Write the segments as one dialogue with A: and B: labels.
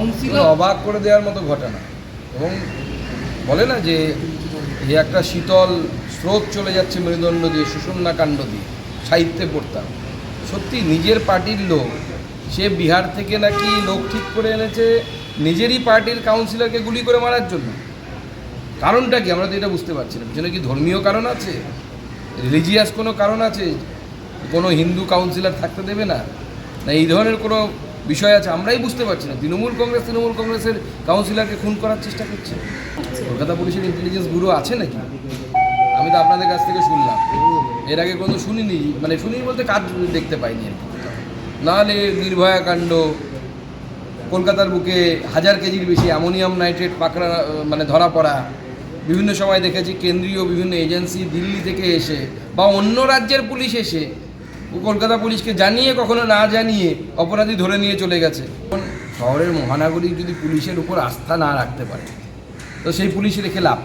A: Councillor অবাক করে দেওয়ার মতো ঘটনা। এবং বলে না যে এই একটা শীতল স্রোত চলে যাচ্ছে মেরুদণ্ড দিয়ে, সুষুম্না কাণ্ড দিয়ে, সাহিত্যে পড়তাম। সত্যি নিজের পার্টির লোক, সে বিহার থেকে নাকি লোক ঠিক করে এনেছে নিজেরই পার্টির কাউন্সিলরকে গুলি করে মারার জন্য। কারণটা কি আমরা তো এটা বুঝতে পারছি না। পিছনে কি ধর্মীয় কারণ আছে, রিলিজিয়াস কোনো কারণ আছে, কোনো হিন্দু কাউন্সিলর থাকতে দেবে না, না এই ধরনের কোনো বিষয় আছে, আমরাই বুঝতে পারছি না। তৃণমূল কংগ্রেসের কাউন্সিলরকে খুন করার চেষ্টা করছে। কলকাতা পুলিশের ইন্টেলিজেন্স ব্যুরো আছে নাকি? আমি তো আপনাদের কাছ থেকে শুনলাম, এর আগে কোনো শুনিনি, মানে শুনিনি বলতে কাজ দেখতে পাইনি আর কি। নাহলে নির্ভয়া কাণ্ড, কলকাতার বুকে 1000 কেজির বেশি অ্যামোনিয়াম নাইট্রেট পাকড়া মানে ধরা পড়া, বিভিন্ন সময় দেখেছি কেন্দ্রীয় বিভিন্ন এজেন্সি দিল্লি থেকে এসে বা অন্য রাজ্যের পুলিশ এসে কলকাতা পুলিশকে জানিয়ে কখনো না জানিয়ে অপরাধী ধরে নিয়ে চলে গেছে। শহরের মহানাগরিক যদি পুলিশের উপর আস্থা না রাখতে পারে তো সেই পুলিশ রেখে লাভ।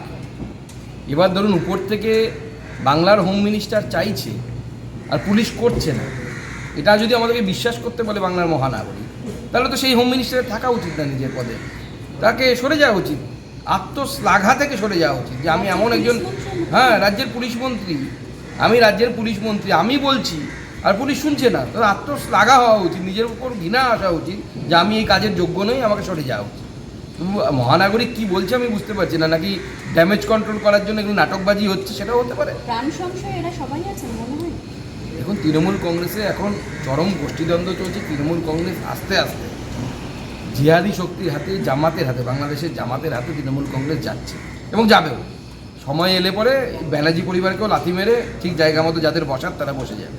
A: এবার ধরুন উপর থেকে বাংলার হোম মিনিস্টার চাইছে আর পুলিশ করছে না, এটা যদি আমাদেরকে বিশ্বাস করতে বলে বাংলার মহানাগরিক, তাহলে তো সেই হোম মিনিস্টারের থাকা উচিত না নিজের পদে, তাকে সরে যাওয়া উচিত, আত্মশ্লাঘা থেকে সরে যাওয়া উচিত যে আমি এমন একজন রাজ্যের পুলিশ মন্ত্রী, আমি বলছি আর পুলিশ শুনছে না, তো আত্মশ্লাঘা হওয়া উচিত, নিজের উপর ঘৃণা আসা উচিত যে আমি এই কাজের যোগ্য নই, আমাকে সরে যাওয়া উচিত। মহানাগরিক কি বলছে আমি বুঝতে পারছি না, নাকি ড্যামেজ কন্ট্রোল করার জন্য এগুলো নাটকবাজি হচ্ছে, সেটাও হতে পারে।
B: প্রাণ সংশয় এরা সবাই আছেন মনে হয়।
A: এখন তৃণমূল কংগ্রেসে এখন চরম গোষ্ঠীদ্বন্দ্ব চলছে। তৃণমূল কংগ্রেস আস্তে আস্তে জিহাদি শক্তির হাতে, জামাতের হাতে, বাংলাদেশের জামাতের হাতে তৃণমূল কংগ্রেস যাচ্ছে এবং যাবেও। সময় এলে পরে ব্যানার্জি পরিবারকেও লাথি মেরে ঠিক জায়গা মতো যাদের বসার তারা বসে যাবে।